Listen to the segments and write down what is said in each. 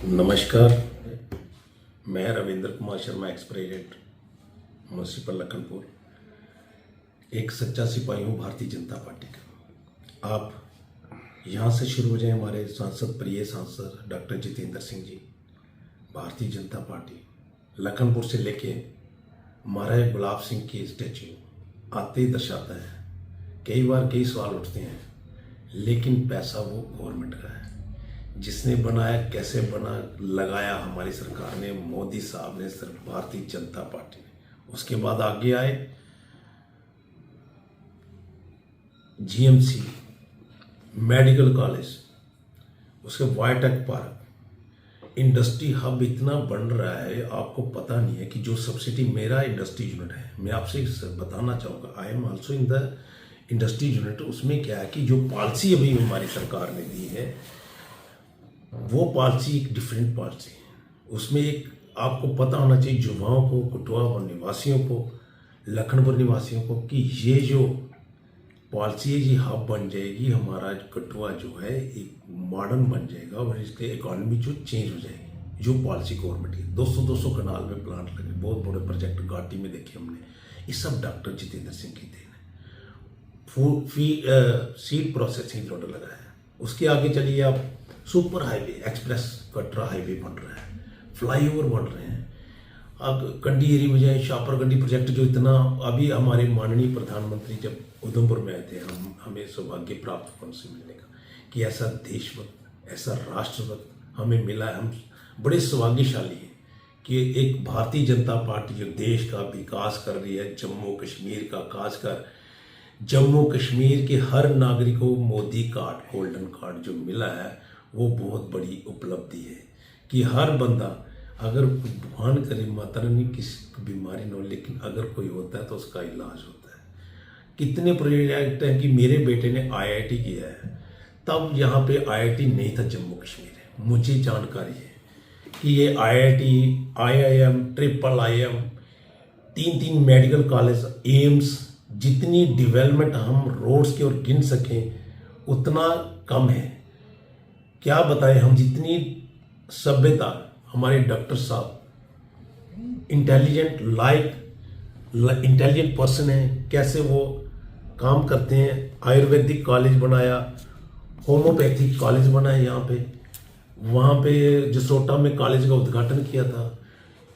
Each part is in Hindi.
नमस्कार। मैं Ravindra Kumar Sharma, ex president municipal Lakhanpur, एक सच्चा सिपाही हूँ भारतीय जनता पार्टी का। आप यहाँ से शुरू हो जाए। हमारे सांसद, प्रिय सांसद डॉक्टर जितेंद्र सिंह जी, भारतीय जनता पार्टी लखनपुर से लेके महाराजा गुलाब सिंह की स्टैच्यू आते ही दर्शाता है। कई बार कई सवाल उठते हैं, लेकिन पैसा वो गवर्नमेंट का है। जिसने बनाया, कैसे बना, लगाया हमारी सरकार ने, मोदी साहब ने, सिर्फ भारतीय जनता पार्टी ने। उसके बाद आगे आए जीएमसी, मेडिकल कॉलेज, उसके वाइटेक पार्क, इंडस्ट्री हब इतना बन रहा है, आपको पता नहीं है कि जो सब्सिडी मेरा इंडस्ट्री यूनिट है, मैं आपसे बताना चाहूँगा, I am also in the industry unit. उसमें क्या है कि जो पॉलिसी अभी हमारी सरकार ने दी है, वो पॉलिसी एक डिफरेंट पॉलिसी है। उसमें एक आपको पता होना चाहिए युवाओं को, कठुआ निवासियों को, लखनपुर निवासियों को, कि ये जो पॉलिसी है ये हब बन जाएगी। हमारा कठुआ जो है एक मॉडर्न बन जाएगा और इसके इकोनॉमी जो चेंज हो जाएगी। जो पॉलिसी गवर्नमेंट की 200 कनाल में प्लांट लगे, बहुत बड़े प्रोजेक्ट घाटी में देखे हमने। ये सब डॉक्टर जितेंद्र सिंह की देन है। सीड प्रोसेसिंग यूनिट लगा है। उसके आगे चलिए आप, super highway, express Katra highway बन रहा है, फ्लाईओवर बन रहे हैं। अब कंडी एरिया में जाए, शाहपुर कंडी प्रोजेक्ट जो इतना, अभी हमारे माननीय प्रधानमंत्री जब उधमपुर में आए थे, हमें सौभाग्य प्राप्त हुआ उनसे मिलने का, कि ऐसा देशभक्त, ऐसा राष्ट्रभक्त हमें मिला है। हम बड़े सौभाग्यशाली हैं कि एक भारतीय जनता पार्टी जो देश का विकास कर रही है, जम्मू कश्मीर का, खासकर जम्मू कश्मीर के हर नागरिक को मोदी कार्ड, गोल्डन कार्ड जो मिला है, वो बहुत बड़ी उपलब्धि है। कि हर बंदा, अगर भगवान करे माता रानी किसी बीमारी न हो, लेकिन अगर कोई होता है तो उसका इलाज होता है। कितने प्रोजेक्ट हैं कि मेरे बेटे ने आईआईटी किया है, तब यहाँ पे आईआईटी नहीं था, जम्मू कश्मीर है। मुझे जानकारी है कि ये IIT, IIM, triple IM, 3 medical college, AIIMS, जितनी डेवलपमेंट हम रोड्स की ओर गिन सकें उतना कम है। क्या बताएं हम, जितनी सभ्यता हमारे डॉक्टर साहब इंटेलिजेंट, इंटेलिजेंट पर्सन है, कैसे वो काम करते हैं। आयुर्वेदिक कॉलेज बनाया, होम्योपैथिक कॉलेज बनाया यहाँ पे, वहाँ पे जसोटा में कॉलेज का उद्घाटन किया था।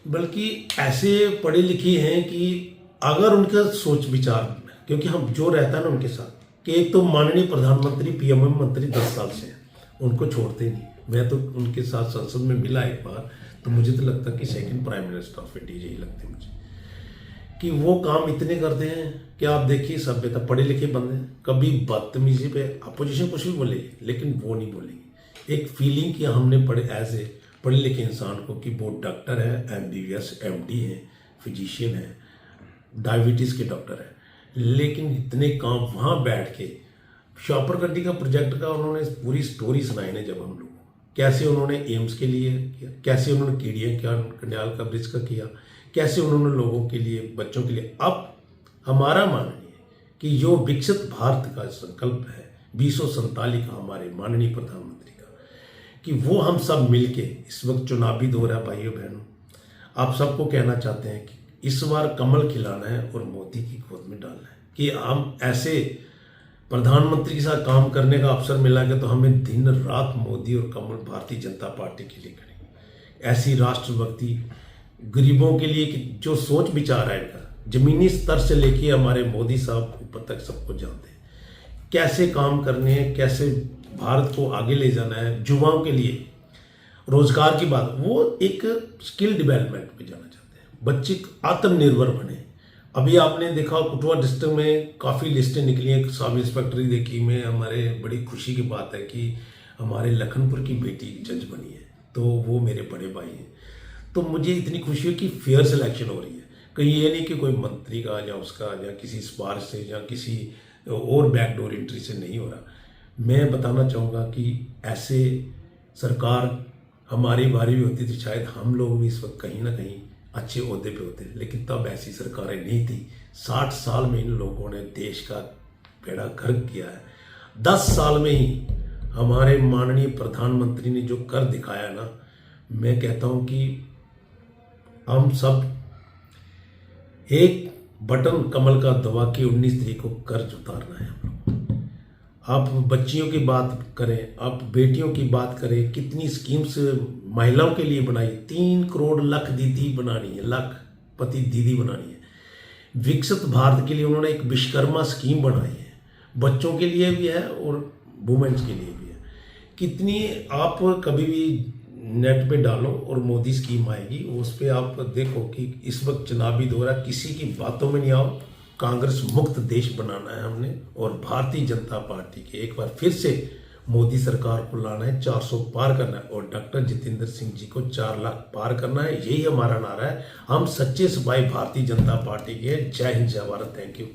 बल्कि ऐसे पढ़े लिखे हैं कि अगर उनका सोच विचार, क्योंकि हम जो रहता है ना उनके साथ, कि एक तो माननीय प्रधानमंत्री, पीएमएम मंत्री 10 साल से उनको छोड़ते नहीं। मैं तो उनके साथ संसद में मिला एक बार, तो मुझे तो लगता कि second prime minister of India यही लगते हैं मुझे, कि वो काम इतने करते हैं कि आप देखिए, सभ्यता, पढ़े लिखे बंदे, कभी बदतमीजी पे अपोजिशन कुछ भी बोलेगी, लेकिन वो नहीं बोलेगी। एक फीलिंग कि हमने पढ़े, एज ए पढ़े लिखे इंसान को, कि वो डॉक्टर है, एमबीबीएस, एमडी है, फिजिशियन है, डायबिटीज़ के डॉक्टर है, लेकिन इतने काम वहाँ बैठ के शाहपुर कंडी का प्रोजेक्ट का उन्होंने पूरी स्टोरी सुनाई ने, जब हम लोग कैसे उन्होंने एम्स के लिए किया, कैसे उन्होंने कंडियाल का ब्रिज का किया, कैसे उन्होंने लोगों के लिए, बच्चों के लिए। अब हमारा मानना है कि जो विकसित भारत का संकल्प है 2047 का, हमारे माननीय प्रधानमंत्री का, कि वो हम सब मिलके, इस वक्त चुनावी दौर है भाइयों बहनों, आप सबको कहना चाहते हैं कि इस बार कमल खिलाना है और मोदी की गोद में डालना है। कि हम ऐसे प्रधानमंत्री के साथ काम करने का अवसर मिला है, तो हमें दिन रात मोदी और कमल, भारतीय जनता पार्टी के लिए करेंगे। ऐसी राष्ट्रभक्ति, गरीबों के लिए, कि जो सोच विचार है इनका, जमीनी स्तर से लेके हमारे मोदी साहब ऊपर तक सबको जानते हैं, कैसे काम करने हैं, कैसे भारत को आगे ले जाना है। युवाओं के लिए रोजगार की बात, वो एक स्किल डेवलपमेंट पे जाना चाहते हैं, बच्चे आत्मनिर्भर बने। अभी आपने देखा कठुआ डिस्ट्रिक्ट में काफ़ी लिस्टें निकली हैं, सब इंस्पेक्टरी देखी में, हमारे बड़ी खुशी की बात है कि हमारे लखनपुर की बेटी जज बनी है, तो वो मेरे बड़े भाई हैं। तो मुझे इतनी खुशी है कि फेयर सिलेक्शन हो रही है, कहीं ये नहीं कि कोई मंत्री का या उसका या किसी सिफारिश से या किसी और बैकडोर एंट्री से नहीं हो रहा। मैं बताना चाहूँगा कि ऐसे सरकार हमारी बारी भी होती थी, शायद हम लोग भी इस वक्त कहीं ना कहीं अच्छे ओहदे पे होते हैं, लेकिन तब ऐसी सरकारें नहीं थी। 60 साल में इन लोगों ने देश का बेड़ा गर्क किया है। 10 साल में ही हमारे माननीय प्रधानमंत्री ने जो कर दिखाया ना, मैं कहता हूं कि हम सब एक बटन कमल का दबा के 19 तारीख को कर्ज उतारना है हम लोग। आप बच्चियों की बात करें, आप बेटियों की बात करें, कितनी स्कीम्स महिलाओं के लिए बनाई। 3 करोड़ लाख दीदी बनानी है, लाख पति दीदी बनानी है। विकसित भारत के लिए उन्होंने एक विश्वकर्मा स्कीम बनाई है, बच्चों के लिए भी है और वुमेन्स के लिए भी है। कितनी आप कभी भी नेट पे डालो और मोदी स्कीम आएगी, उस पर आप देखो कि इस वक्त चुनावी दौर है, किसी की बातों में नहीं आओ। कांग्रेस मुक्त देश बनाना है हमने, और भारतीय जनता पार्टी के एक बार फिर से मोदी सरकार को लाना है, 400 पार करना है, और डॉक्टर जितेंद्र सिंह जी को 4 लाख पार करना है। यही हमारा नारा है। हम सच्चे सिपाही भारतीय जनता पार्टी के। जय हिंद, जय भारत। Thank you.